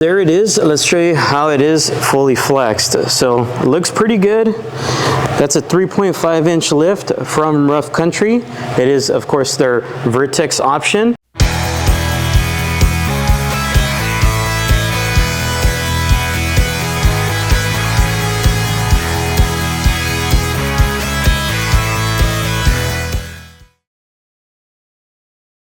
There it is. Let's show you how it is fully flexed. So it looks pretty good. That's a 3.5-inch lift from Rough Country. It is, of course, their Vertex option.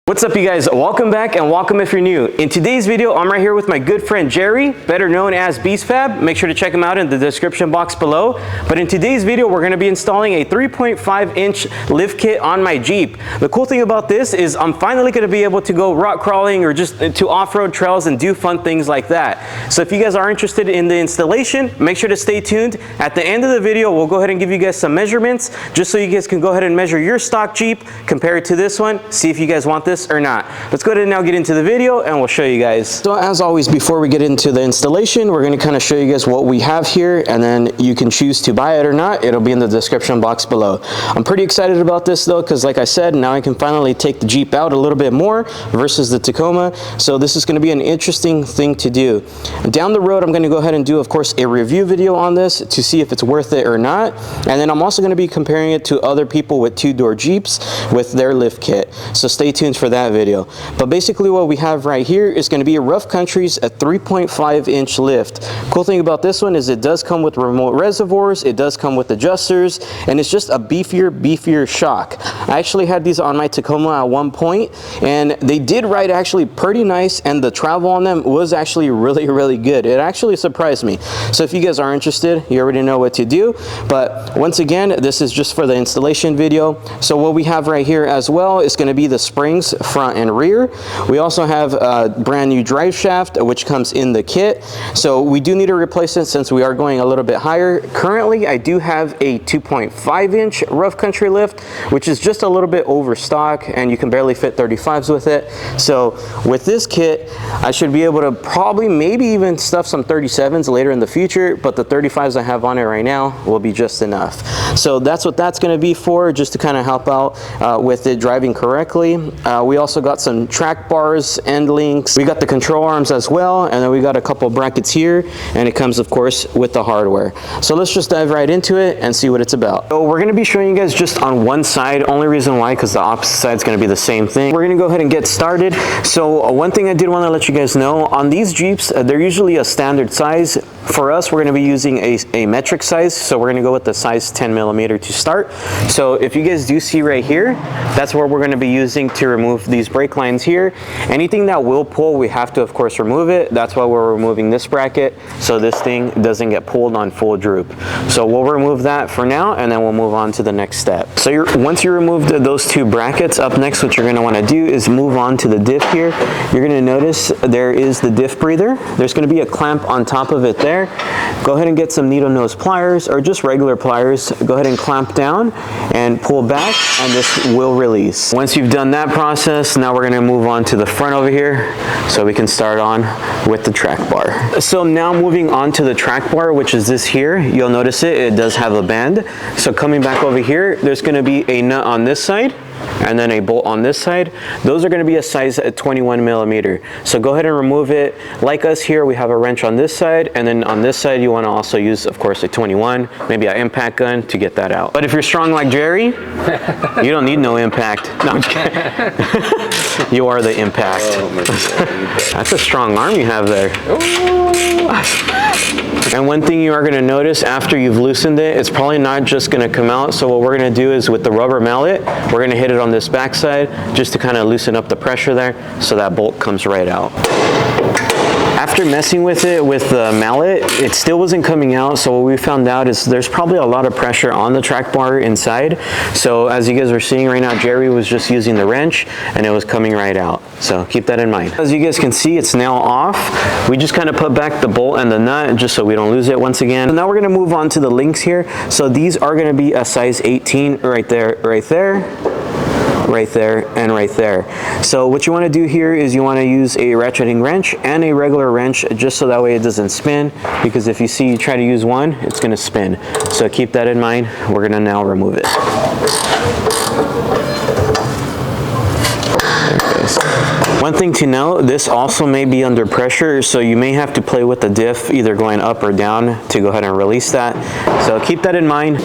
What's up, you guys? Welcome back and welcome if you're new. In today's video, I'm right here with my good friend Jerry, better known as Beast Fab. Make sure to check him out in the description box below. But in today's video, we're going to be installing a 3.5-inch lift kit on my Jeep. The cool thing about this is I'm finally going to be able to go rock crawling or just to off-road trails and do fun things like that. So if you guys are interested in the installation, make sure to stay tuned. At the end of the video, we'll go ahead and give you guys some measurements just so you guys can go ahead and measure your stock Jeep, compare it to this one, see if you guys want this or not. Let's go ahead and now get into the video and we'll show you guys. So as always, before we get into the installation, we're going to kind of show you guys what we have here, and then you can choose to buy it or not. It'll be in the description box below. I'm pretty excited about this though, because like I said, now I can finally take the Jeep out a little bit more versus the Tacoma. So this is going to be an interesting thing to do. Down the road, I'm going to go ahead and do, of course, a review video on this to see if it's worth it or not. And then I'm also going to be comparing it to other people with two-door Jeeps with their lift kit. So stay tuned for that video. But basically what we have right here is going to be a Rough Country's a 3.5-inch lift. Cool thing about this one is it does come with remote reservoirs, it does come with adjusters, and it's just a beefier shock. I actually had these on my Tacoma at one point, and they did ride actually pretty nice, and the travel on them was actually really good. It actually surprised me. So if you guys are interested, you already know what to do. But once again, this is just for the installation video. So what we have right here as well is going to be the springs front and rear. We also have a brand new drive shaft which comes in the kit, so we do need to replace it since we are going a little bit higher. Currently I do have a 2.5-inch Rough Country lift, which is just a little bit overstock, and you can barely fit 35s with it. So with this kit I should be able to probably maybe even stuff some 37s later in the future, but the 35s I have on it right now will be just enough. So that's what that's going to be for, just to kind of help out with it driving correctly. We also got some track bars, end links, we got the control arms as well, and then we got a couple brackets here, and it comes of course with the hardware. So let's just dive right into it and see what it's about. So we're going to be showing you guys just on one side, only reason why because the opposite side is going to be the same thing. We're going to go ahead and get started. So one thing I did want to let you guys know, on these Jeeps they're usually a standard size. For us, we're going to be using a metric size, so we're going to go with the size 10mm to start. So if you guys do see right here, that's where we're going to be using to remove these brake lines here. Anything that will pull, we have to of course remove it. That's why we're removing this bracket, so this thing doesn't get pulled on full droop. So we'll remove that for now, and then we'll move on to the next step. So once you removed those two brackets, up next what you're going to want to do is move on to the diff here. You're going to notice there is the diff breather. There's going to be a clamp on top of it there. Go ahead and get some needle nose pliers or just regular pliers. Go ahead and clamp down and pull back, and this will release. Once you've done that process, now we're going to move on to the front over here so we can start on with the track bar. So now moving on to the track bar, which is this here, you'll notice it does have a bend. So coming back over here, there's going to be a nut on this side and then a bolt on this side. Those are going to be a size 21mm. So go ahead and remove it. Like us here, we have a wrench on this side, and then on this side you want to also use of course a 21, maybe an impact gun to get that out. But if you're strong like Jerry, you don't need no impact. No, I'm just kidding. You are the impact. Oh, that's a strong arm you have there. And one thing you are going to notice after you've loosened it, it's probably not just going to come out. So what we're going to do is with the rubber mallet, we're going to hit it on this back side just to kind of loosen up the pressure there so that bolt comes right out. After messing with it with the mallet, it still wasn't coming out. So what we found out is there's probably a lot of pressure on the track bar inside. So as you guys are seeing right now, Jerry was just using the wrench and it was coming right out. So keep that in mind. As you guys can see, it's now off. We just kind of put back the bolt and the nut just so we don't lose it once again. So now we're going to move on to the links here. So these are going to be a size 18 right there, right there, and right there. So what you want to do here is you want to use a ratcheting wrench and a regular wrench just so that way it doesn't spin, because if you try to use one, it's going to spin. So keep that in mind. We're going to now remove it. Okay. guys. One thing to note, this also may be under pressure, so you may have to play with the diff, either going up or down to go ahead and release that. So keep that in mind.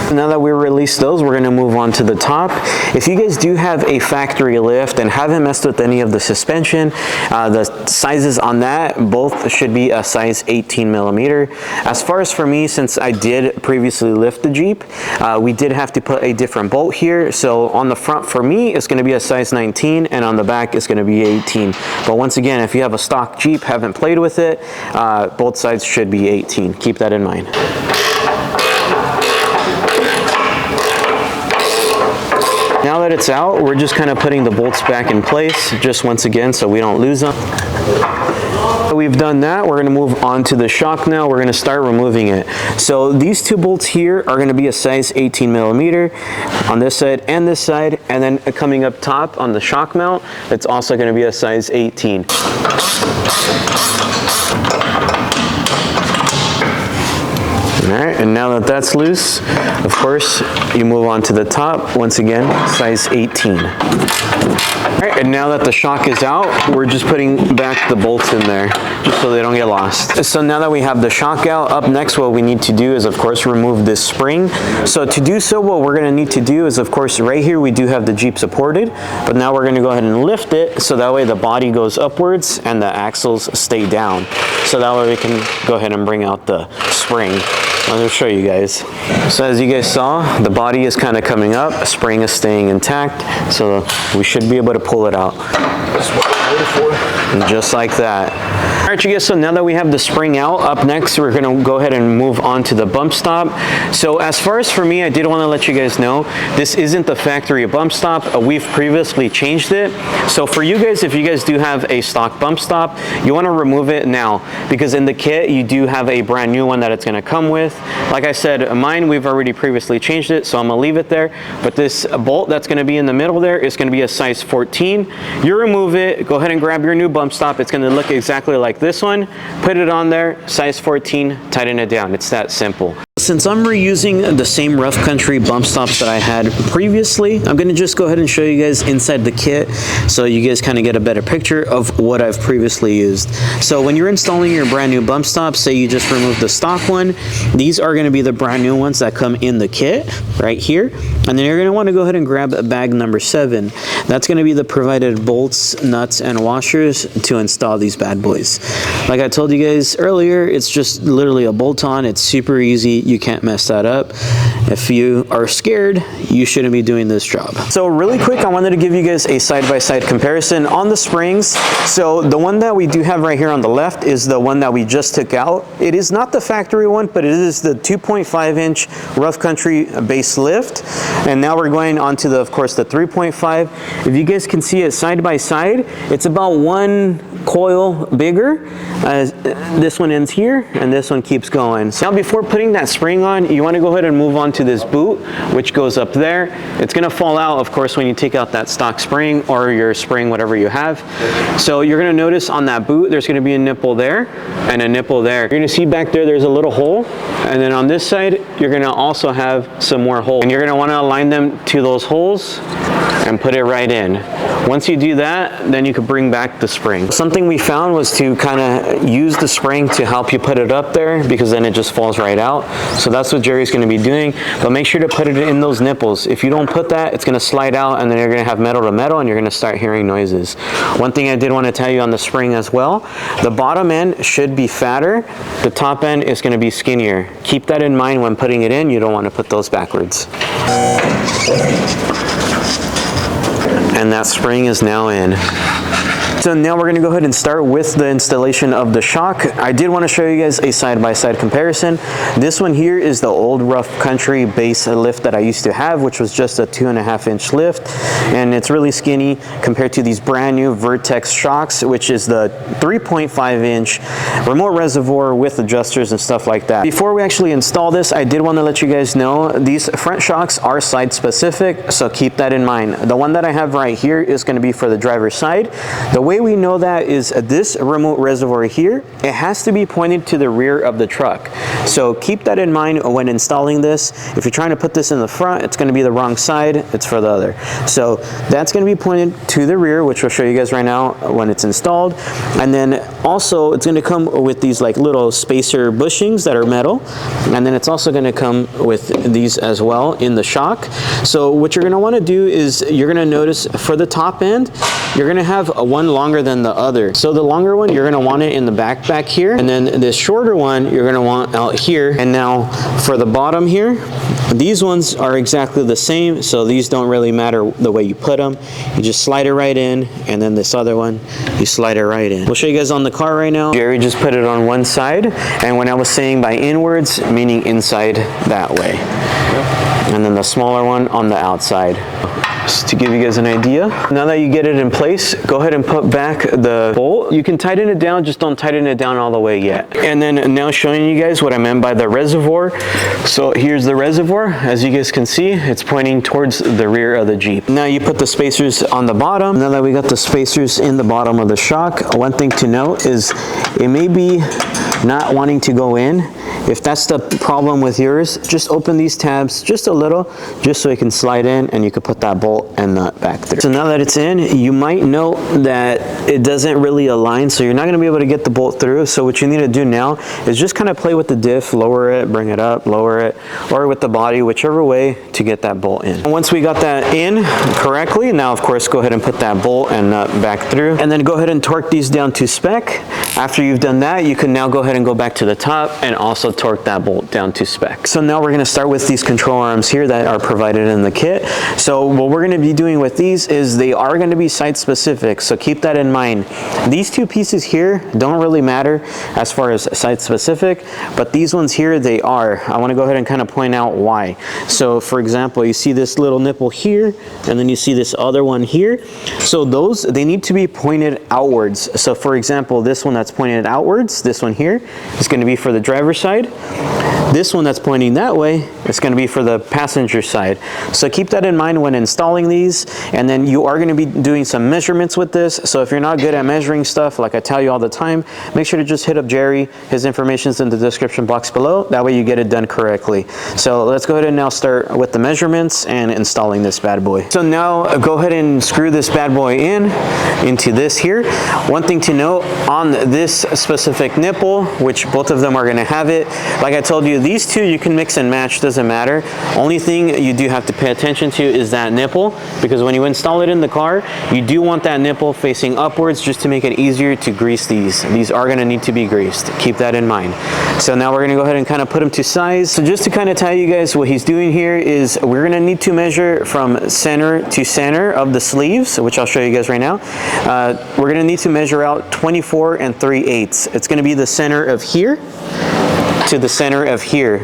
Now that we released those, we're going to move on to the top. If you guys do have a factory lift and haven't messed with any of the suspension, the sizes on that both should be a size 18 millimeter. As far as for me, since I did previously lift the Jeep, we did have to put a different bolt here. So on the front for me, it's going to be a size 19, and on the back it's going to be 18. But once again, if you have a stock Jeep, haven't played with it, both sides should be 18. Keep that in mind. Now that it's out, we're just kind of putting the bolts back in place, just once again, so we don't lose them. We've done that. We're going to move on to the shock now. We're going to start removing it. So these two bolts here are going to be a size 18 millimeter on this side and this side, and then coming up top on the shock mount, it's also going to be a size 18. Alright, and now that that's loose, of course, you move on to the top, once again, size 18. Alright, and now that the shock is out, we're just putting back the bolts in there, just so they don't get lost. So now that we have the shock out, up next what we need to do is, of course, remove this spring. So to do so, what we're going to need to do is, of course, right here we do have the Jeep supported, but now we're going to go ahead and lift it, so that way the body goes upwards and the axles stay down. So that way we can go ahead and bring out the spring. Let me show you guys. So as you guys saw, the body is kind of coming up, spring is staying intact, so we should be able to pull it out. That's what we're waiting for. Just like that. Alright you guys, so now that we have the spring out, up next we're going to go ahead and move on to the bump stop. So as far as for me, I did want to let you guys know, this isn't the factory bump stop. We've previously changed it. So for you guys, if you guys do have a stock bump stop, you want to remove it now, because in the kit you do have a brand new one that it's going to come with. Like I said, mine, we've already previously changed it, so I'm going to leave it there. But this bolt that's going to be in the middle there is going to be a size 14. You remove it, go ahead and grab your new bump stop. It's going to look exactly like this one. Put it on there, size 14, tighten it down. It's that simple. Since I'm reusing the same rough country bump stops that I had previously, I'm going to just go ahead and show you guys inside the kit so you guys kind of get a better picture of what I've previously used. So when you're installing your brand new bump stop, say you just remove the stock one, these are going to be the brand new ones that come in the kit right here. And then you're going to want to go ahead and grab bag number 7. That's going to be the provided bolts, nuts, and washers to install these bad boys. Like I told you guys earlier, it's just literally a bolt-on. It's super easy. You can't mess that up. If you are scared, you shouldn't be doing this job. So really quick, I wanted to give you guys a side-by-side comparison on the springs. So the one that we do have right here on the left is the one that we just took out. It is not the factory one, but it is the 2.5-inch rough country base lift. And now we're going on to the, of course, the 3.5. If you guys can see it side by side, it's about one coil bigger. This one ends here and this one keeps going. So now before putting that spring on, you want to go ahead and move on to this boot, which goes up there. It's going to fall out, of course, when you take out that stock spring or your spring, whatever you have. So you're going to notice on that boot, there's going to be a nipple there and a nipple there. You're going to see back there, there's a little hole. And then on this side, you're going to also have some more holes. And you're going to want to align them to those holes and put it right in. Once you do that, then you can bring back the spring. Something we found was to kind of use the spring to help you put it up there, because then it just falls right out. So that's what Jerry's going to be doing, but make sure to put it in those nipples. If you don't put that, it's going to slide out and then you're going to have metal to metal and you're going to start hearing noises. One thing I did want to tell you on the spring as well, the bottom end should be fatter, the top end is going to be skinnier. Keep that in mind when putting it in. You don't want to put those backwards. And that spring is now in. So now we're going to go ahead and start with the installation of the shock. I did want to show you guys a side-by-side comparison. This one here is the old rough country base lift that I used to have, which was just a 2.5-inch lift, and it's really skinny compared to these brand new Vertex shocks, which is the 3.5-inch remote reservoir with adjusters and stuff like that. Before we actually install this, I did want to let you guys know these front shocks are side specific, so keep that in mind. The one that I have right here is going to be for the driver's side. The way we know that is this remote reservoir here, it has to be pointed to the rear of the truck. So keep that in mind when installing this. If you're trying to put this in the front, it's going to be the wrong side, it's for the other. So that's going to be pointed to the rear, which we'll show you guys right now when it's installed. And then also it's going to come with these like little spacer bushings that are metal, and then it's also going to come with these as well in the shock. So what you're going to want to do is you're going to notice for the top end, you're going to have one longer than the other. So the longer one, you're going to want it in the back here, and then this shorter one you're going to want out here. And now for the bottom here, these ones are exactly the same, so these don't really matter the way you put them. You just slide it right in, and then this other one, you slide it right in. We'll show you guys on the car right now. Jerry just put it on one side, and when I was saying by inwards, meaning inside that way. And then the smaller one on the outside. Just to give you guys an idea. Now that you get it in place, go ahead and put back the bolt. You can tighten it down, just don't tighten it down all the way yet. And then now showing you guys what I meant by the reservoir. So here's the reservoir. As you guys can see, it's pointing towards the rear of the Jeep. Now you put the spacers on the bottom. Now that we got the spacers in the bottom of the shock, one thing to note is it may be not wanting to go in. If that's the problem with yours, just open these tabs just a little, just so it can slide in and you can put that bolt and nut back through. So now that it's in, you might note that it doesn't really align, so you're not going to be able to get the bolt through. So what you need to do now is just kind of play with the diff, lower it, bring it up, lower it, or with the body, whichever way to get that bolt in. And once we got that in correctly, now of course go ahead and put that bolt and nut back through, and then go ahead and torque these down to spec. After you've done that, you can now go ahead and go back to the top and also torque that bolt down to spec. So now we're going to start with these control arms here that are provided in the kit. So what we're going to be doing with these is they are going to be site specific, so keep that in mind. These two pieces here don't really matter as far as site specific, but these ones here, they are. I want to go ahead and kind of point out why. So for example, you see this little nipple here, and then you see this other one here. So those, they need to be pointed outwards. So for example, this one that's pointed outwards, this one here, is going to be for the driver's side. This one that's pointing that way is going to be for the passenger side. So keep that in mind when installing these, and then you are going to be doing some measurements with this. So if you're not good at measuring stuff, like I tell you all the time, make sure to just hit up Jerry. His information is in the description box below. That way you get it done correctly. So let's go ahead and now start with the measurements and installing this bad boy. So now go ahead and screw this bad boy into this here. One thing to note on this specific nipple, which both of them are going to have it, like I told you, these two you can mix and match, doesn't matter. Only thing you do have to pay attention to is that nipple, because when you install it in the car, you do want that nipple facing upwards just to make it easier to grease these. These are going to need to be greased. Keep that in mind. So now we're going to go ahead and kind of put them to size. So just to kind of tell you guys what he's doing here is we're going to need to measure from center to center of the sleeves, which I'll show you guys right now. We're going to need to measure out 24 3/8. It's going to be the center of here to the center of here,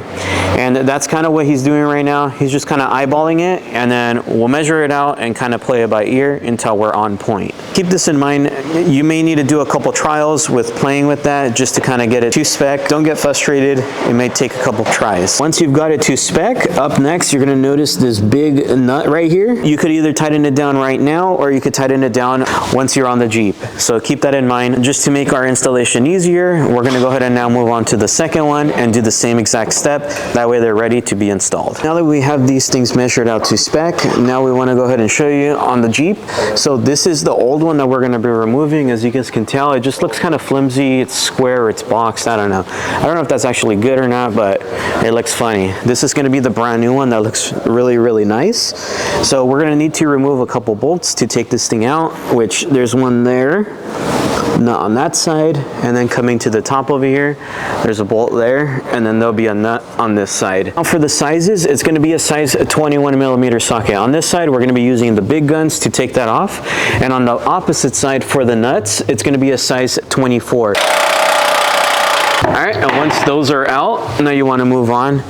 and that's kind of what he's doing right now. He's just kind of eyeballing it, and then we'll measure it out and kind of play it by ear until we're on point. Keep this in mind. You may need to do a couple trials with playing with that just to kind of get it to spec. Don't get frustrated. It may take a couple tries. Once you've got it to spec, up next you're going to notice this big nut right here. You could either tighten it down right now, or you could tighten it down once you're on the Jeep. So keep that in mind. Just to make our installation easier, we're going to go ahead and now move on to the second one and do the same exact step. That way they're ready to be installed. Now that we have these things measured out to spec, now we want to go ahead and show you on the Jeep. So this is the old one that we're going to be removing. As you guys can tell, it just looks kind of flimsy. It's square, it's boxed. I don't know if that's actually good or not, but it looks funny. This is going to be the brand new one that looks really, really nice. So we're going to need to remove a couple bolts to take this thing out, which there's one there, nut on that side, and then coming to the top over here, there's a bolt there, and then there'll be a nut on this side. Now for the sizes, it's going to be a size 21 millimeter socket. On this side, we're going to be using the big guns to take that off, and on the opposite side for the nuts, it's going to be a size 24. All right, and once those are out, now you want to move on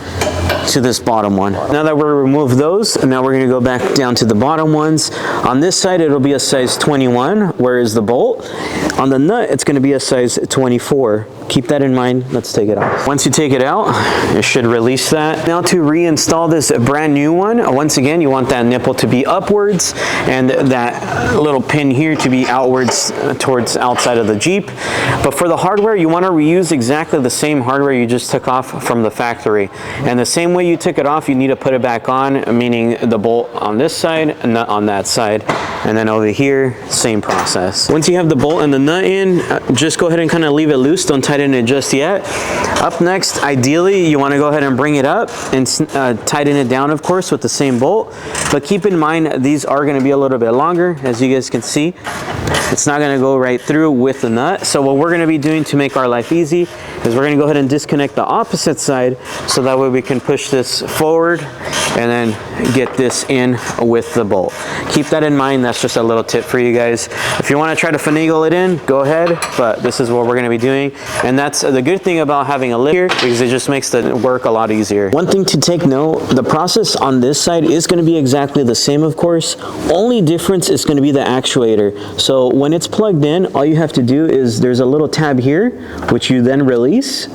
to this bottom one. Now that we're removed those, now we're going to go back down to the bottom ones. On this side, it'll be a size 21, whereas the bolt. On the nut, it's going to be a size 24. keep that in mind. Let's take it off. Once you take it out, it should release that. Now to reinstall this brand new one, once again, you want that nipple to be upwards and that little pin here to be outwards towards outside of the Jeep. But for the hardware, you want to reuse exactly the same hardware you just took off from the factory. And the same way you took it off, you need to put it back on, meaning the bolt on this side, nut on that side. And then over here, same process. Once you have the bolt and the nut in, just go ahead and kind of leave it loose. Don't tighten it just yet. Up next, ideally, you want to go ahead and bring it up and tighten it down, of course, with the same bolt. But keep in mind, these are going to be a little bit longer, as you guys can see. It's not going to go right through with the nut. So what we're going to be doing to make our life easy is we're going to go ahead and disconnect the opposite side, so that way we can push this forward and then get this in with the bolt. Keep that in mind. That's just a little tip for you guys. If you want to try to finagle it in, go ahead, but this is what we're going to be doing. And that's the good thing about having a lip here, because it just makes the work a lot easier. One thing to take note, the process on this side is going to be exactly the same, of course. Only difference is going to be the actuator. So when it's plugged in, all you have to do is there's a little tab here, which you then release,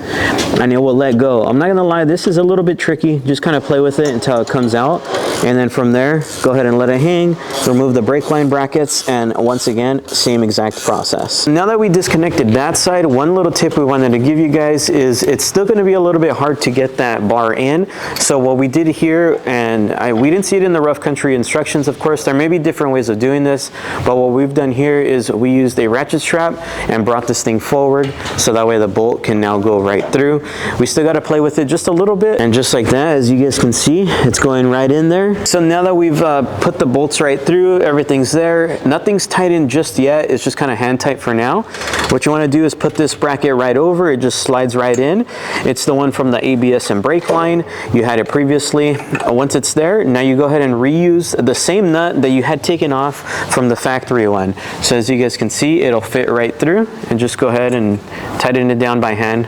and it will let go. I'm not going to lie, this is a little bit tricky. Just kind of play with it until it comes out. And then from there, go ahead and let it hang, remove the brake line brackets, and once again, same exact process. Now that we disconnected that side, one little tip we wanted to give you guys is it's still going to be a little bit hard to get that bar in. So what we did here, and we didn't see it in the rough country instructions, of course, there may be different ways of doing this, but what we've done here is we used a ratchet strap and brought this thing forward, so that way the bolt can now go right through. We still got to play with it just a little bit, and just like that, as you guys can see, it's going right in there. So now that we've put the bolts right through, everything's there, nothing's tightened just yet, it's just kind of hand tight for now. What you want to do is put this bracket right over, it just slides right in. It's the one from the ABS and brake line. You had it previously. Once it's there, now you go ahead and reuse the same nut that you had taken off from the factory one. So as you guys can see, it'll fit right through, and just go ahead and tighten it down by hand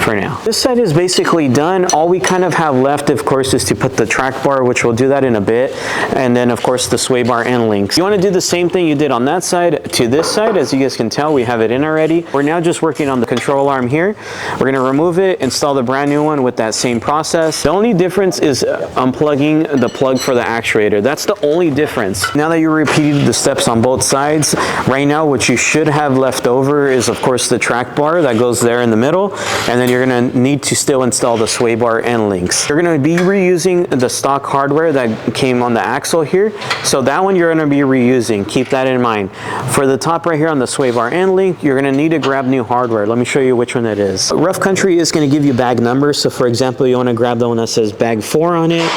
for now. This side is basically done. All we kind of have left, of course, is to put the track bar, which we'll do that in a bit, and then of course the sway bar and links. You want to do the same thing you did on that side to this side. As you guys can tell, we have it in already. We're now just working on the control arm here. We're going to remove it, install the brand new one with that same process. The only difference is unplugging the plug for the actuator. That's the only difference. Now that you repeated the steps on both sides, right now what you should have left over is of course the track bar that goes there in the middle, and then you're going to need to still install the sway bar and links. You're going to be reusing the stock hardware that came on the axle here, so that one you're going to be reusing. Keep that in mind. For the top right here on the sway bar and link, you're going to need to grab new hardware. Let me show you which one that is. Rough Country is going to give you bag numbers, so for example, you want to grab the one that says bag 4 on it.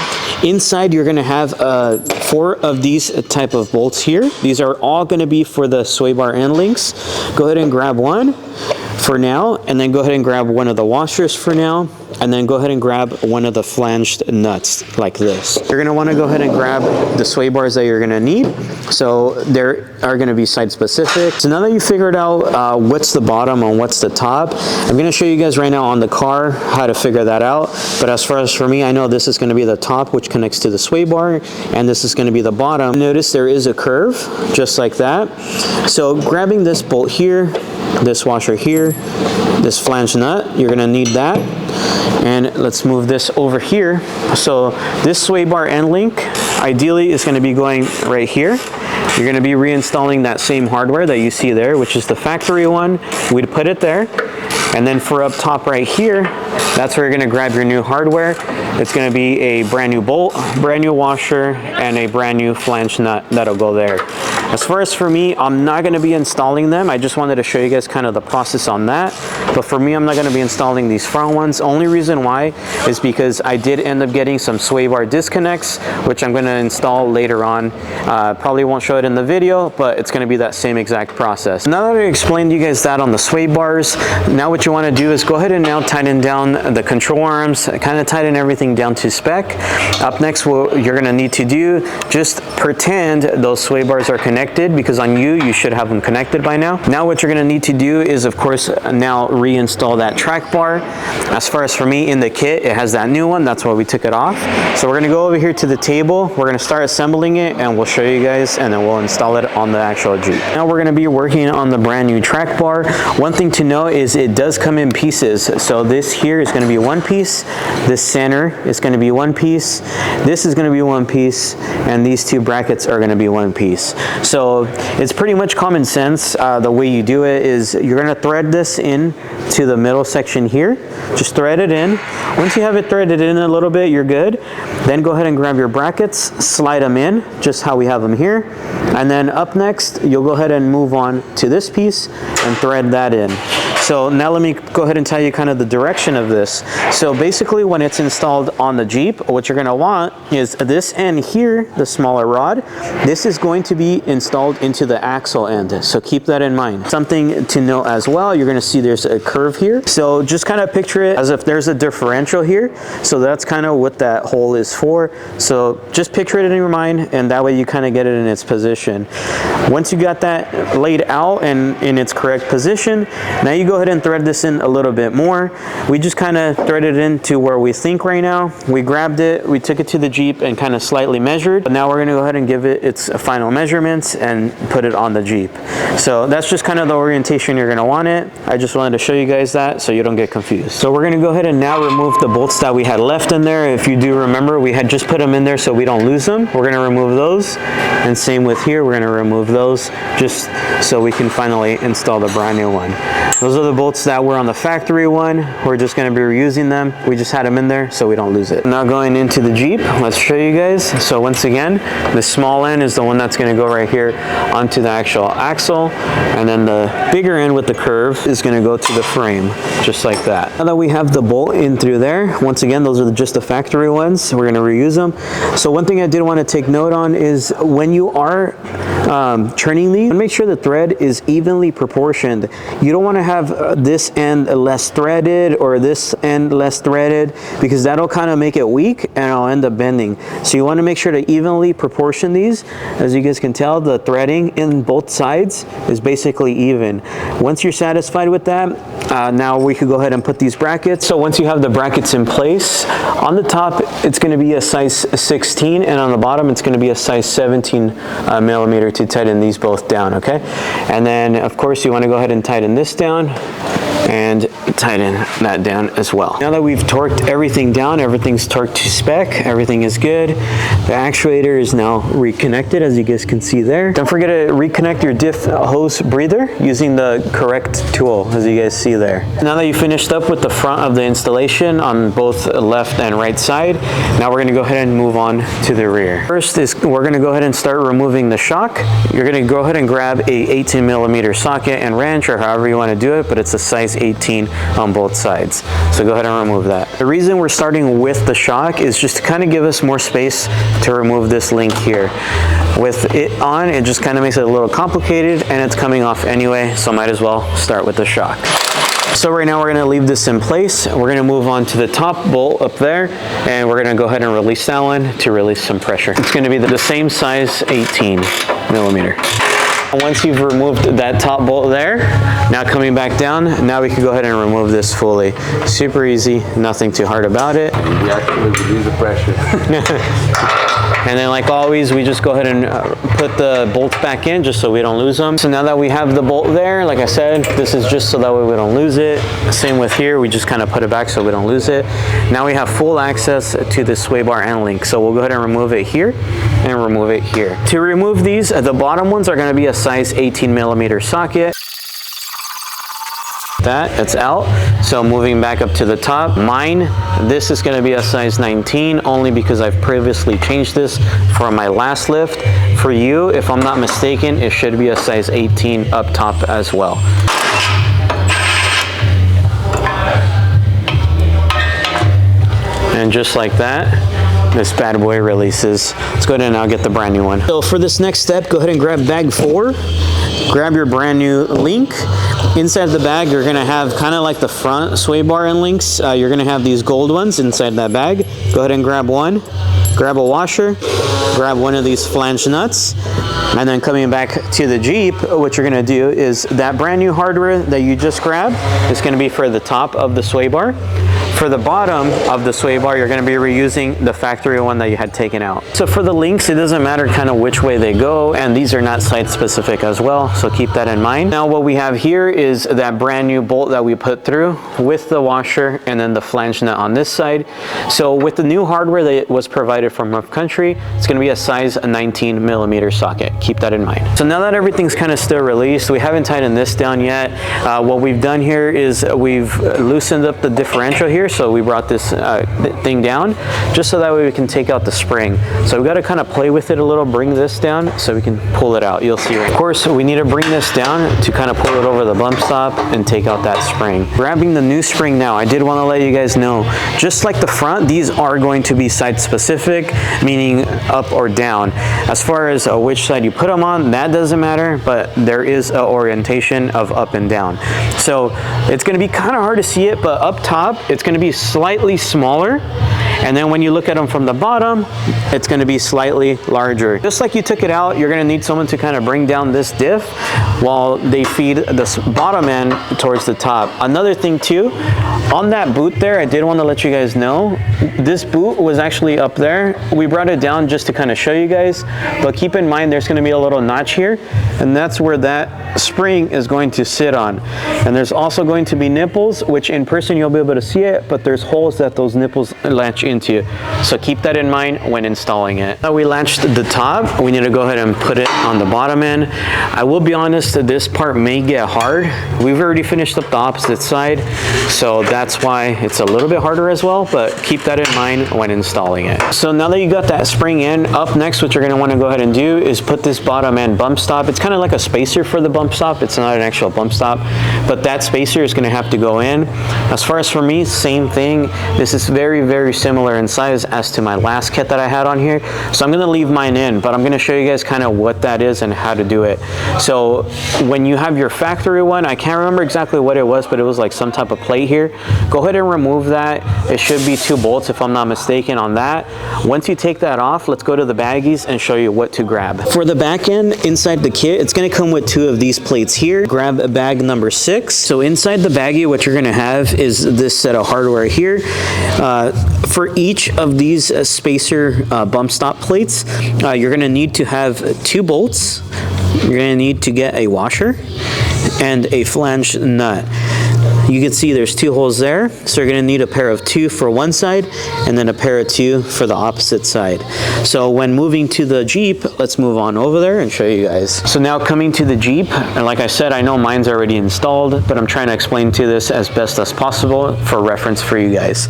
Inside you're going to have 4 of these type of bolts here. These are all going to be for the sway bar and links. Go ahead and grab one for now, and then go ahead and grab one of the washers for now, and then go ahead and grab one of the flanged nuts like this. You're going to want to go ahead and grab the sway bars that you're going to need. So there are going to be site specific. So now that you figured out what's the bottom and what's the top, I'm going to show you guys right now on the car how to figure that out. But as far as for me, I know this is going to be the top, which connects to the sway bar, and this is going to be the bottom. Notice there is a curve just like that. So grabbing this bolt here, this washer here, this flange nut, you're going to need that. And let's move this over here. So this sway bar end link ideally is going to be going right here. You're going to be reinstalling that same hardware that you see there, which is the factory one. We'd put it there. And then for up top right here, that's where you're going to grab your new hardware. It's going to be a brand new bolt, brand new washer, and a brand new flange nut that'll go there. As far as for me, I'm not going to be installing them. I just wanted to show you guys kind of the process on that. But for me, I'm not going to be installing these front ones. Only reason why is because I did end up getting some sway bar disconnects, which I'm going to install later on. Probably won't show it in the video, but it's going to be that same exact process. Now that I explained to you guys that on the sway bars, now what you want to do is go ahead and now tighten down the control arms, kind of tighten everything down to spec. Up next, what you're going to need to do, just pretend those sway bars are connected connected, because on you should have them connected by now. Now what you're gonna need to do is, of course, now reinstall that track bar. As far as for me in the kit, it has that new one. That's why we took it off. So we're gonna go over here to the table. We're gonna start assembling it, and we'll show you guys, and then we'll install it on the actual Jeep. Now we're gonna be working on the brand new track bar. One thing to know is it does come in pieces. So this here is gonna be one piece. This center is gonna be one piece. This is gonna be one piece, and these two brackets are gonna be one piece. So it's pretty much common sense. The way you do it is you're gonna thread this in to the middle section here. Just thread it in. Once you have it threaded in a little bit, you're good. Then go ahead and grab your brackets, slide them in, just how we have them here. And then up next, you'll go ahead and move on to this piece and thread that in. So now let me go ahead and tell you kind of the direction of this. So basically when it's installed on the Jeep, what you're gonna want is this end here, the smaller rod, this is going to be installed into the axle end. So keep that in mind. Something to note as well, you're gonna see there's a curve here. So just kind of picture it as if there's a differential here. So that's kind of what that hole is for. So just picture it in your mind, and that way you kind of get it in its position. Once you got that laid out and in its correct position, now you go ahead and thread this in a little bit more. We just kind of threaded it into where we think right now. We grabbed it, we took it to the Jeep and kind of slightly measured. But now we're gonna go ahead and give it its final measurements and put it on the Jeep. So that's just kind of the orientation you're gonna want it. I just wanted to show you guys that so you don't get confused. So we're gonna go ahead and now remove the bolts that we had left in there. If you do remember, we had just put them in there so we don't lose them. We're gonna remove those. And same with here, we're gonna remove those just so we can finally install the brand new one. Those are the bolts that were on the factory one. We're just gonna be reusing them. We just had them in there so we don't lose it. Now going into the Jeep, let's show you guys. So once again, the small end is the one that's gonna go right here onto the actual axle. And then the bigger end with the curve is gonna go to the frame, just like that. Now that we have the bolt in through there, once again, those are just the factory ones. We're gonna reuse them. So one thing I did wanna take note on is when you are turning these, make sure the thread is evenly proportioned. You don't want to have this end less threaded or this end less threaded, because that'll kind of make it weak and it'll end up bending. So you want to make sure to evenly proportion these. As you guys can tell, the threading in both sides is basically even. Once you're satisfied with that, now we could go ahead and put these brackets. So once you have the brackets in place, on the top it's going to be a size 16, and on the bottom it's going to be a size 17 millimeter to tighten these both down, okay? And then of course you want to go ahead and tighten this down and tighten that down as well. Now that we've torqued everything down, everything's torqued to spec, everything is good. The actuator is now reconnected, as you guys can see there. Don't forget to reconnect your diff hose breather using the correct tool, as you guys see there. Now that you finished up with the front of the installation on both left and right side, now we're gonna go ahead and move on to the rear. First is we're gonna go ahead and start removing the shock. You're gonna go ahead and grab a 18 millimeter socket and wrench, or however you wanna do it, but it's a size 18 on both sides. So go ahead and remove that. The reason we're starting with the shock is just to kind of give us more space to remove this link here. With it on, it just kind of makes it a little complicated, and it's coming off anyway, so might as well start with the shock. So right now we're going to leave this in place. We're going to move on to the top bolt up there, and we're going to go ahead and release that one to release some pressure. It's going to be the same size 18 millimeter. Once you've removed that top bolt there, now coming back down, now we can go ahead and remove this fully. Super easy, nothing too hard about it. You actually release the pressure. And then like always, we just go ahead and put the bolts back in just so we don't lose them. So now that we have the bolt there, like I said, this is just so that way we don't lose it. Same with here, we just kind of put it back so we don't lose it. Now we have full access to the sway bar and link. So we'll go ahead and remove it here and remove it here. To remove these, the bottom ones are gonna be a size 18 millimeter socket. That's out. So moving back up to the top, mine, this is going to be a size 19 only because I've previously changed this for my last lift. For you, if I'm not mistaken, it should be a size 18 up top as well. And just like that, this bad boy releases. Let's go ahead and now get the brand new one. So for this next step, go ahead and grab bag 4. Grab your brand new link. Inside the bag, you're gonna have kind of like the front sway bar and links. You're gonna have these gold ones inside that bag. Go ahead and grab one. grab a washer, grab one of these flange nuts, and then coming back to the Jeep, what you're gonna do is that brand new hardware that you just grabbed is gonna be for the top of the sway bar. For the bottom of the sway bar, you're going to be reusing the factory one that you had taken out. So for the links, it doesn't matter kind of which way they go, and these are not site specific as well, so keep that in mind. Now what we have here is that brand new bolt that we put through with the washer and then the flange nut on this side. So with the new hardware that was provided from Rough Country, it's going to be a size 19mm socket. Keep that in mind. So now that everything's kind of still released, we haven't tightened this down yet. What we've done here is we've loosened up the differential here. So we brought this thing down just so that way we can take out the spring. So we've got to kind of play with it a little, bring this down so we can pull it out. You'll see. Of course, we need to bring this down to kind of pull it over the bump stop and take out that spring. Grabbing the new spring now, I did want to let you guys know, just like the front, these are going to be side specific, meaning up or down. As far as which side you put them on, that doesn't matter, but there is an orientation of up and down. So it's going to be kind of hard to see it, but up top, it's going to be slightly smaller, and then when you look at them from the bottom, it's going to be slightly larger. Just like you took it out, you're going to need someone to kind of bring down this diff while they feed this bottom end towards the top. Another thing too, on that boot there, I did want to let you guys know, this boot was actually up there. We brought it down just to kind of show you guys, but keep in mind there's going to be a little notch here, and that's where that spring is going to sit on. And there's also going to be nipples, which in person you'll be able to see it, but there's holes that those nipples latch into. So keep that in mind when installing it. Now we latched the top, we need to go ahead and put it on the bottom end. I will be honest, this part may get hard. We've already finished up the opposite side, so that's why it's a little bit harder as well, but keep that in mind when installing it. So now that you got that spring in, up next what you're going to want to go ahead and do is put this bottom end bump stop. It's kind of like a spacer for the bump stop. It's not an actual bump stop, but that spacer is going to have to go in. As far as for me, same thing. This is very, very similar in size as to my last kit that I had on here. So I'm going to leave mine in, but I'm going to show you guys kind of what that is and how to do it. So when you have your factory one, I can't remember exactly what it was, but it was like some type of plate here. Go ahead and remove that. It should be 2 bolts if I'm not mistaken on that. Once you take that off, let's go to the baggies and show you what to grab. For the back end inside the kit, it's going to come with 2 of these plates here. Grab bag number 6. So inside the baggie, what you're going to have is this set of hardware here. For each of these spacer bump stop plates, you're going to need to have 2 bolts. You're going to need to get a washer and a flange nut. You can see there's 2 holes there, so you're going to need a pair of 2 for one side and then a pair of 2 for the opposite side. So when moving to the Jeep, let's move on over there and show you guys. So now coming to the Jeep, and like I said, I know mine's already installed, but I'm trying to explain to this as best as possible for reference for you guys.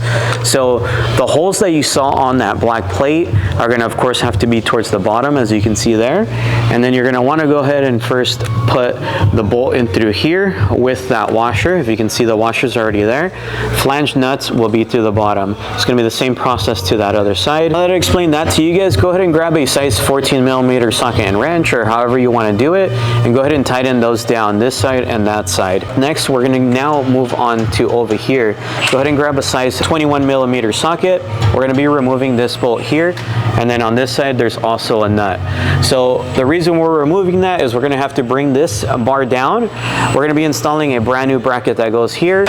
So the holes that you saw on that black plate are going to of course have to be towards the bottom, as you can see there, and then you're going to want to go ahead and first put the bolt in through here with that washer. If you can see, the washer's already there. Flange nuts will be through the bottom. It's going to be the same process to that other side. Now that I explained that to you guys, go ahead and grab a size 14mm socket and wrench, or however you want to do it, and go ahead and tighten those down, this side and that side. Next, we're going to now move on to over here. Go ahead and grab a size 21mm socket. We're going to be removing this bolt here, and then on this side there's also a nut. So the reason we're removing that is we're going to have to bring this bar down. We're going to be installing a brand new bracket that goes here.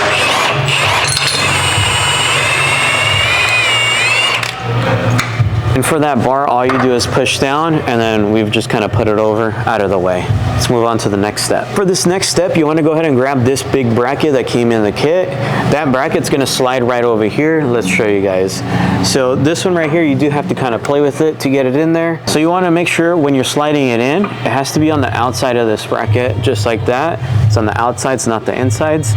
And for that bar, all you do is push down, and then we've just kind of put it over out of the way. Let's move on to the next step. For this next step, you want to go ahead and grab this big bracket that came in the kit. That bracket's going to slide right over here. Let's show you guys. So this one right here, you do have to kind of play with it to get it in there. So you want to make sure when you're sliding it in, it has to be on the outside of this bracket, just like that. It's on the outsides, not the insides.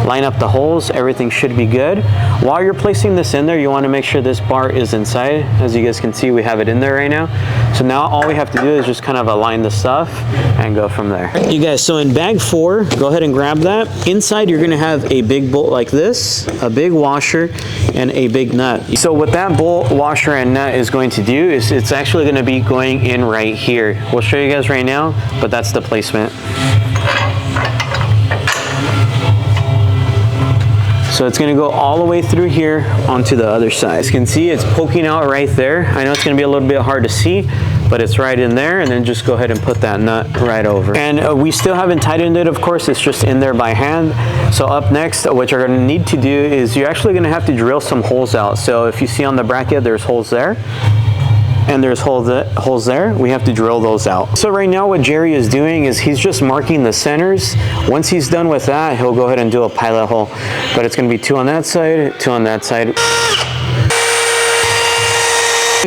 Line up the holes, everything should be good. While you're placing this in there, you want to make sure this bar is inside. As you guys can see, we have it in there right now. So now all we have to do is just kind of align the stuff and go from there. You guys, so in bag 4, go ahead and grab that. Inside, you're going to have a big bolt like this, a big washer, and a big nut. So what that bolt, washer, and nut is going to do is it's actually going to be going in right here. We'll show you guys right now, but that's the placement. So So it's gonna go all the way through here onto the other side. As you can see, it's poking out right there. I know it's gonna be a little bit hard to see, but it's right in there, and then just go ahead and put that nut right over. And we still haven't tightened it, of course, it's just in there by hand. So up next, what you're gonna need to do is you're actually gonna have to drill some holes out. So if you see on the bracket, there's holes there, and there's holes there. We have to drill those out. So right now what Jerry is doing is he's just marking the centers. Once he's done with that, he'll go ahead and do a pilot hole. But it's gonna be 2 on that side, 2 on that side.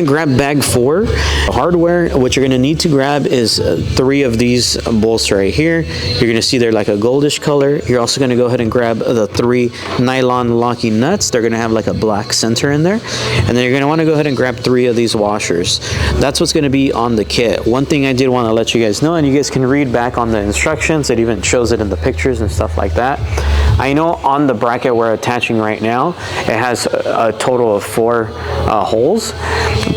Grab bag 4. Hardware, what you're gonna need to grab is 3 of these bolts right here. You're gonna see they're like a goldish color. You're also gonna go ahead and grab the 3 nylon locking nuts. They're gonna have like a black center in there. And then you're gonna wanna go ahead and grab 3 of these washers. That's what's gonna be on the kit. One thing I did wanna let you guys know, and you guys can read back on the instructions, it even shows it in the pictures and stuff like that. I know on the bracket we're attaching right now, it has a total of 4 holes.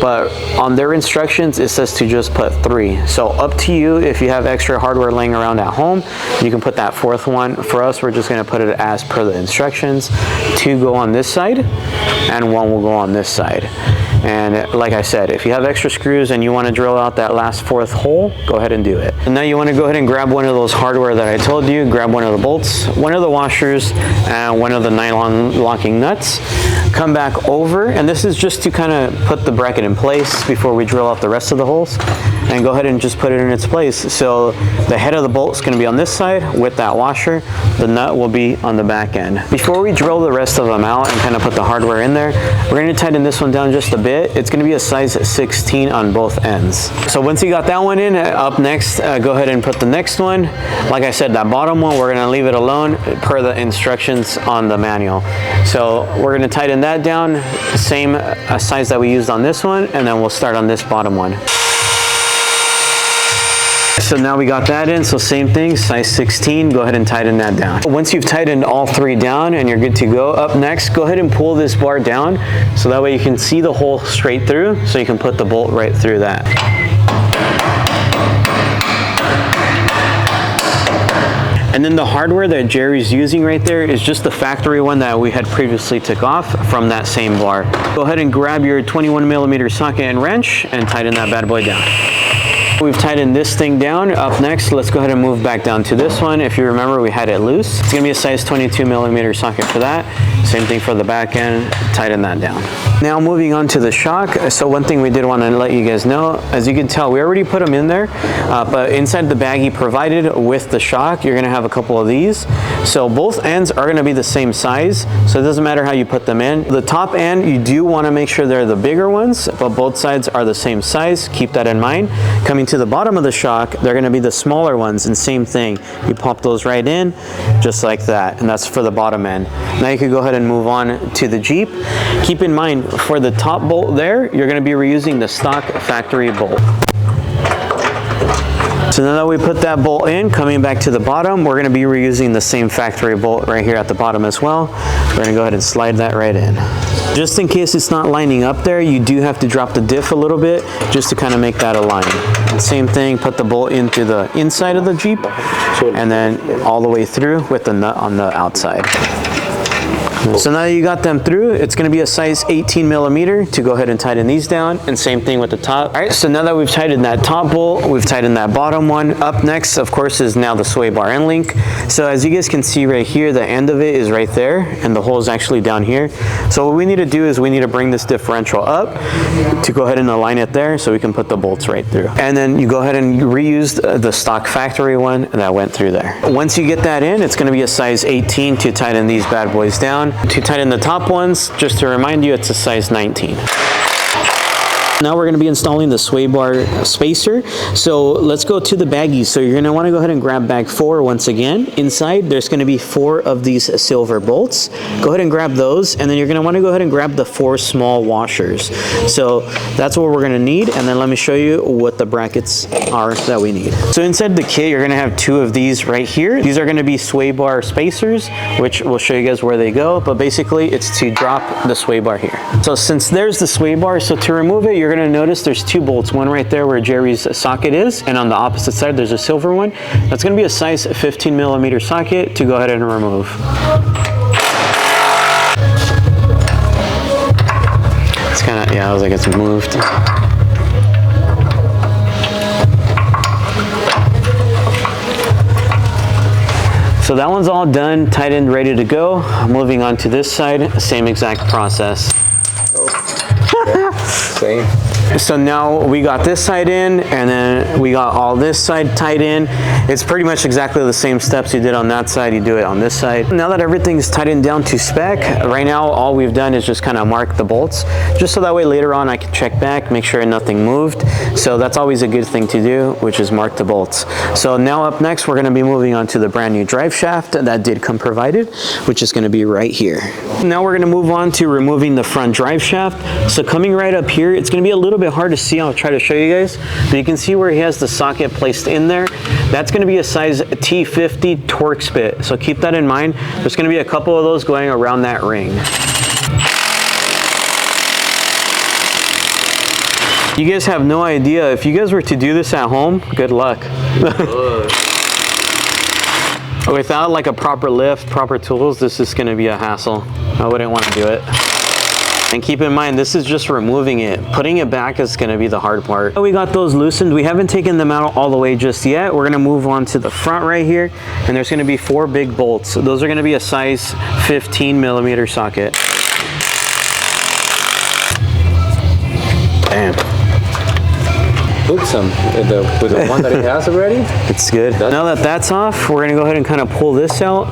But on their instructions, it says to just put 3. So up to you. If you have extra hardware laying around at home, you can put that 4th one. For us, we're just gonna put it as per the instructions. 2 go on this side, and 1 will go on this side. And like I said, if you have extra screws and you want to drill out that last 4th hole, go ahead and do it. And now you want to go ahead and grab one of those hardware that I told you. Grab one of the bolts, one of the washers, and one of the nylon locking nuts. Come back over, and this is just to kind of put the bracket in place before we drill out the rest of the holes. And go ahead and just put it in its place. So the head of the bolt is going to be on this side with that washer. The nut will be on the back end. Before we drill the rest of them out and kind of put the hardware in there, we're going to tighten this one down just a bit. It's going to be a size 16 on both ends. So once you got that one in, up next, go ahead and put the next one. Like I said, that bottom one, we're going to leave it alone per the instructions on the manual. So we're going to tighten that down, same size that we used on this one, and then we'll start on this bottom one. So now we got that in, so same thing, size 16, go ahead and tighten that down. Once you've tightened all 3 down and you're good to go, up next, go ahead and pull this bar down so that way you can see the hole straight through, so you can put the bolt right through that. And then the hardware that Jerry's using right there is just the factory one that we had previously took off from that same bar. Go ahead and grab your 21mm socket and wrench and tighten that bad boy down. We've tightened this thing down. Up next, let's go ahead and move back down to this one. If you remember, we had it loose. It's gonna be a size 22mm socket for that. Same thing for the back end, tighten that down. Now moving on to the shock. So one thing we did want to let you guys know, as you can tell, we already put them in there, but inside the baggie provided with the shock, you're gonna have a couple of these. So both ends are gonna be the same size, so it doesn't matter how you put them in. The top end, you do wanna make sure they're the bigger ones, but both sides are the same size. Keep that in mind. Coming to the bottom of the shock, they're gonna be the smaller ones, and same thing. You pop those right in, just like that, and that's for the bottom end. Now you can go ahead and move on to the Jeep. Keep in mind, for the top bolt there, you're gonna be reusing the stock factory bolt. So now that we put that bolt in, coming back to the bottom, we're gonna be reusing the same factory bolt right here at the bottom as well. We're gonna go ahead and slide that right in. Just in case it's not lining up there, you do have to drop the diff a little bit just to kind of make that align. Same thing, put the bolt into the inside of the Jeep and then all the way through with the nut on the outside. So now you got them through, it's gonna be a size 18mm to go ahead and tighten these down, and same thing with the top. All right, so now that we've tightened that top bolt, we've tightened that bottom one. Up next, of course, is now the sway bar end link. So as you guys can see right here, the end of it is right there, and the hole is actually down here. So what we need to do is we need to bring this differential up to go ahead and align it there so we can put the bolts right through. And then you go ahead and reuse the stock factory one that went through there. Once you get that in, it's gonna be a size 18 to tighten these bad boys down. To tighten the top ones, just to remind you, it's a size 19. Now we're going to be installing the sway bar spacer. So let's go to the baggies. So you're going to want to go ahead and grab bag 4 once again. Inside, there's going to be 4 of these silver bolts. Go ahead and grab those, and then you're going to want to go ahead and grab the 4 small washers. So that's what we're going to need, and then let me show you what the brackets are that we need. So inside the kit, you're going to have 2 of these right here. These are going to be sway bar spacers, which will show you guys where they go, but basically it's to drop the sway bar here. So since there's the sway bar, so to remove it, you're going to notice there's 2 bolts, one right there where Jerry's socket is, and on the opposite side there's a silver one. That's going to be a size 15mm socket to go ahead and remove. It's kind of, yeah, I was like, it's moved. So that one's all done, tightened, ready to go. Moving on to this side, same exact process. Same. So now we got this side in, and then we got all this side tied in. It's pretty much exactly the same steps you did on that side, you do it on this side. Now that everything's tightened down to spec, right now all we've done is just kind of mark the bolts, just so that way later on I can check back, make sure nothing moved. So that's always a good thing to do, which is mark the bolts. So now up next, we're gonna be moving on to the brand new drive shaft that did come provided, which is gonna be right here. Now we're gonna move on to removing the front drive shaft. So coming right up here, it's gonna be a little bit hard to see. I'll try to show you guys, but you can see where he has the socket placed in there. That's going to be a size T50 Torx bit, so keep that in mind. There's going to be a couple of those going around that ring. You guys have no idea, if you guys were to do this at home, good luck. Without like a proper lift, proper tools, this is going to be a hassle. I wouldn't want to do it. And keep in mind, this is just removing it. Putting it back is gonna be the hard part. We got those loosened. We haven't taken them out all the way just yet. We're gonna move on to the front right here, and there's gonna be 4 big bolts. So those are gonna be a size 15 millimeter socket. Damn. Put some with the one that he has already. It's good. Now that that's off, we're gonna go ahead and kind of pull this out.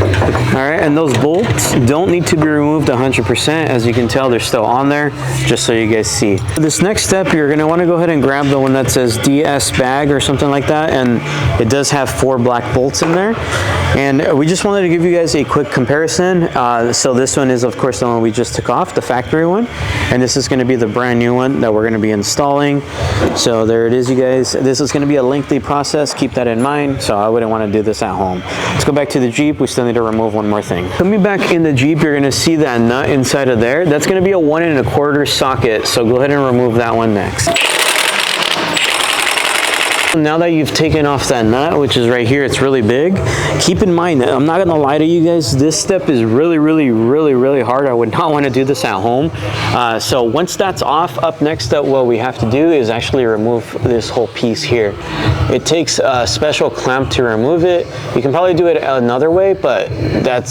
All right, and those bolts don't need to be removed 100%. As you can tell, they're still on there, just so you guys see. This next step, you're gonna wanna go ahead and grab the one that says DS bag or something like that, and it does have 4 black bolts in there. And we just wanted to give you guys a quick comparison. So this one is, of course, the one we just took off, the factory one. And this is gonna be the brand new one that we're gonna be installing. So there it is, you guys. This is gonna be a lengthy process, keep that in mind. So I wouldn't wanna do this at home. Let's go back to the Jeep. We still need to remove one more thing. Coming back in the Jeep, you're gonna see that nut inside of there. That's gonna be a 1 1/4 socket. So go ahead and remove that one next. Now that you've taken off that nut, which is right here, it's really big. Keep in mind that I'm not gonna lie to you guys, this step is really hard. I would not want to do this at home. So once that's off, up next up, what we have to do is actually remove this whole piece here. It takes a special clamp to remove it. You can probably do it another way, but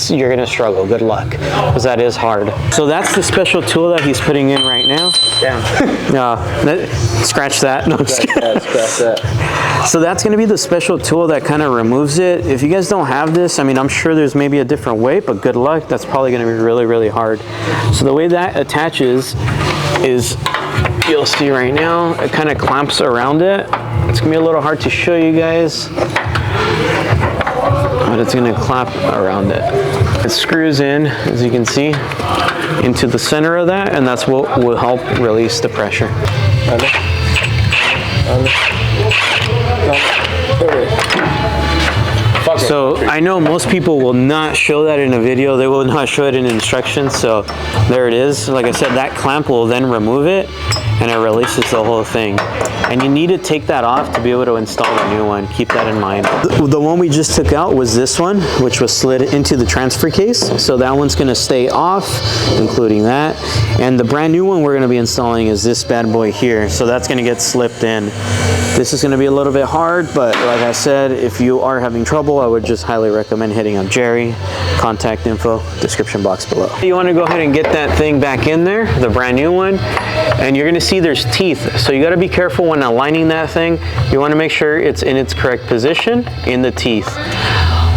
you're gonna struggle. Good luck, because that is hard. So that's the special tool that he's putting in right now. Damn. Scratch that. No, Scratch that. So that's going to be the special tool that kind of removes it. If you guys don't have this, I mean, I'm sure there's maybe a different way, but good luck. That's probably going to be really hard. So the way that attaches is, you'll see right now, it kind of clamps around it. It's going to be a little hard to show you guys, but it's going to clamp around it. It screws in, as you can see, into the center of that, and that's what will help release the pressure. So I know most people will not show that in a video. They will not show it in instructions. So there it is. Like I said, that clamp will then remove it, and it releases the whole thing. And you need to take that off to be able to install the new one. Keep that in mind. The one we just took out was this one, which was slid into the transfer case. So that one's gonna stay off, including that. And the brand new one we're gonna be installing is this bad boy here. So that's gonna get slipped in. This is gonna be a little bit hard, but like I said, if you are having trouble, I would just highly recommend hitting up Jerry. Contact info, description box below. You wanna go ahead and get that thing back in there, the brand new one, and you're gonna see there's teeth. So you gotta be careful when aligning that thing. You wanna make sure it's in its correct position in the teeth.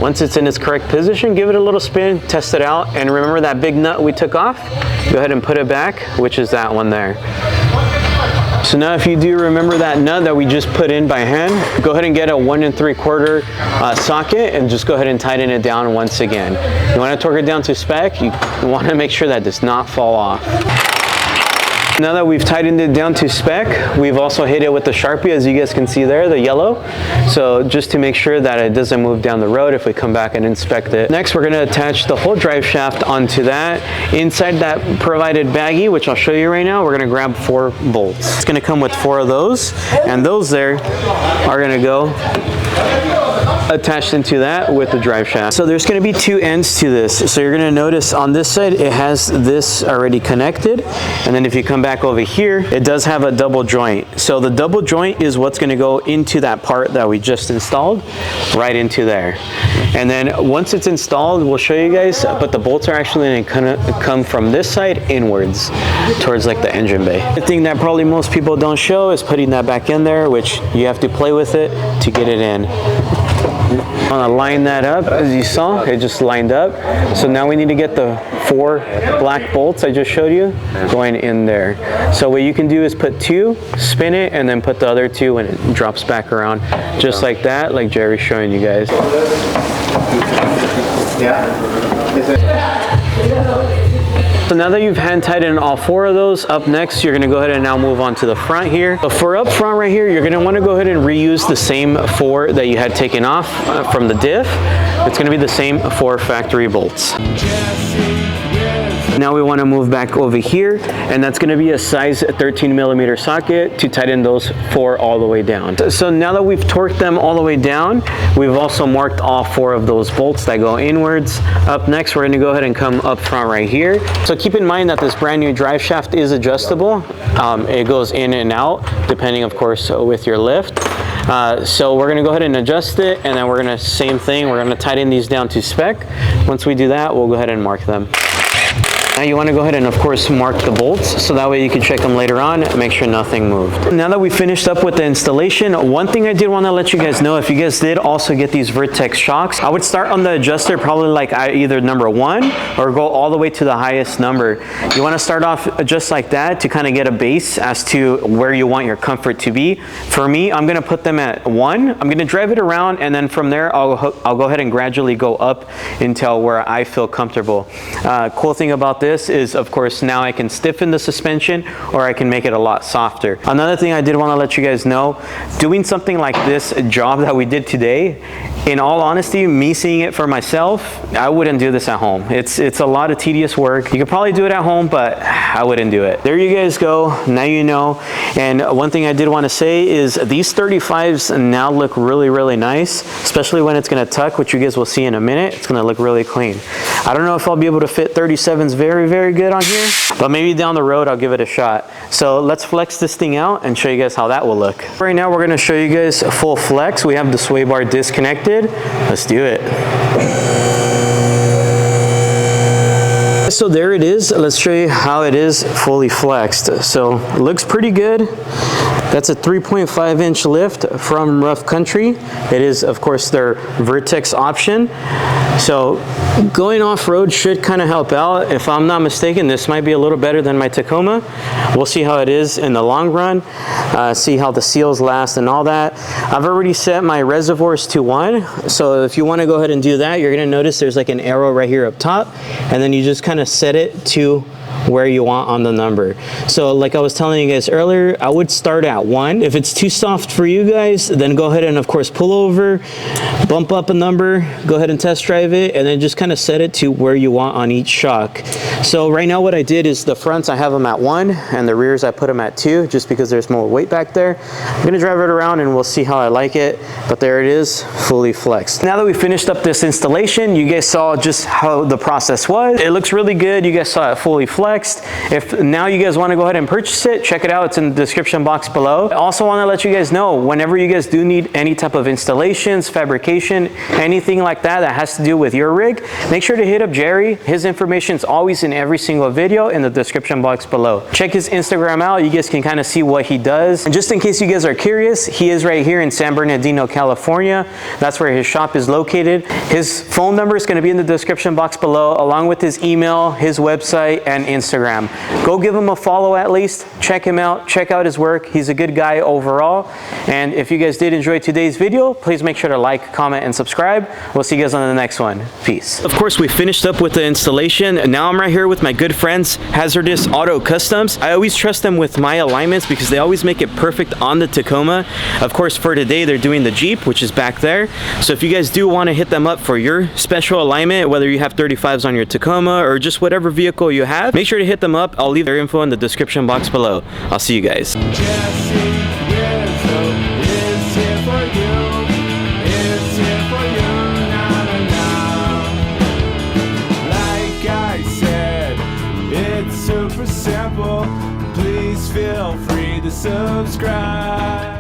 Once it's in its correct position, give it a little spin, test it out, and remember that big nut we took off? Go ahead and put it back, which is that one there. So now if you do remember that nut that we just put in by hand, go ahead and get a 1 3/4 socket and just go ahead and tighten it down once again. You want to torque it down to spec, you want to make sure that does not fall off. Now that we've tightened it down to spec, we've also hit it with the Sharpie, as you guys can see there, the yellow. So just to make sure that it doesn't move down the road if we come back and inspect it. Next, we're gonna attach the whole drive shaft onto that. Inside that provided baggie, which I'll show you right now, we're gonna grab 4 bolts. It's gonna come with 4 of those, and those there are gonna go attached into that with the drive shaft. So there's going to be two ends to this. So you're going to notice on this side it has this already connected, and then if you come back over here, it does have a double joint. So the double joint is what's going to go into that part that we just installed, right into there. And then once it's installed, we'll show you guys, but the bolts are actually going to kind of come from this side inwards towards like the engine bay. The thing that probably most people don't show is putting that back in there, which you have to play with it to get it in. I'm gonna line that up. As you saw, it just lined up. So now we need to get the 4 black bolts I just showed you going in there. So what you can do is put 2, spin it, and then put the other 2 when it drops back around. Just like that, like Jerry's showing you guys. So now that you've hand tightened all 4 of those, up next you're going to go ahead and now move on to the front here. So for up front right here, you're going to want to go ahead and reuse the same 4 that you had taken off from the diff. It's going to be the same 4 factory bolts. Now we want to move back over here, and that's going to be a size 13mm socket to tighten those 4 all the way down. So now that we've torqued them all the way down, we've also marked all 4 of those bolts that go inwards. Up next, we're going to go ahead and come up front right here. So keep in mind that this brand new drive shaft is adjustable. It goes in and out, depending of course with your lift. So we're going to go ahead and adjust it, and then we're going to, same thing, we're going to tighten these down to spec. Once we do that, we'll go ahead and mark them. Now you want to go ahead and of course mark the bolts, so that way you can check them later on and make sure nothing moved. Now that we finished up with the installation, one thing I did want to let you guys know, if you guys did also get these Vertex shocks, I would start on the adjuster probably like either number 1 or go all the way to the highest number. You want to start off just like that to kind of get a base as to where you want your comfort to be. For me, I'm going to put them at 1. I'm going to drive it around, and then from there I'll go ahead and gradually go up until where I feel comfortable. Cool thing about this is, of course, now I can stiffen the suspension or I can make it a lot softer. Another thing I did want to let you guys know, doing something like this job that we did today, in all honesty, me seeing it for myself, I wouldn't do this at home. It's a lot of tedious work. You could probably do it at home, but I wouldn't do it. There you guys go. Now you know. And one thing I did want to say is these 35s now look really, really nice, especially when it's going to tuck, which you guys will see in a minute. It's going to look really clean. I don't know if I'll be able to fit 37s very, very good on here, but maybe down the road I'll give it a shot. So let's flex this thing out and show you guys how that will look. Right now we're going to show you guys full flex. We have the sway bar disconnected. Let's do it. So there it is. Let's show you how it is fully flexed. So it looks pretty good. That's a 3.5-inch lift from Rough Country. It is, of course, their Vertex option. So going off-road should kind of help out. If I'm not mistaken, this might be a little better than my Tacoma. We'll see how it is in the long run, see how the seals last and all that. I've already set my reservoirs to 1. So if you want to go ahead and do that, you're going to notice there's like an arrow right here up top, and then you just kind of set it to where you want on the number. So like I was telling you guys earlier, I would start at 1. If it's too soft for you guys, then go ahead and of course pull over, bump up a number, go ahead and test drive it, and then just kind of set it to where you want on each shock. So right now what I did is the fronts I have them at 1, and the rears I put them at 2, just because there's more weight back there. I'm gonna drive it around and we'll see how I like it, but there it is, fully flexed. Now that we finished up this installation, you guys saw just how the process was. It looks really good. You guys saw it fully flexed. If now you guys want to go ahead and purchase it, check it out. It's in the description box below. I also want to let you guys know, whenever you guys do need any type of installations, fabrication, anything like that that has to do with your rig, make sure to hit up Jerry. His information is always in every single video in the description box below. Check his Instagram out. You guys can kind of see what he does. And just in case you guys are curious, he is right here in San Bernardino, California. That's where his shop is located. His phone number is going to be in the description box below, along with his email, his website, and Instagram. Go give him a follow at least. Check him out. Check out his work. He's a good guy overall. And if you guys did enjoy today's video, please make sure to like, comment, and subscribe. We'll see you guys on the next one. Peace. Of course, we finished up with the installation. Now I'm right here with my good friends, Hazardous Auto Customs. I always trust them with my alignments because they always make it perfect on the Tacoma. Of course, for today, they're doing the Jeep, which is back there. So if you guys do want to hit them up for your special alignment, whether you have 35s on your Tacoma or just whatever vehicle you have, make sure to hit them up. I'll leave their info in the description box below. I'll see you guys. JesseRizo is here for you. Is here for you. super simple. Please feel free to subscribe.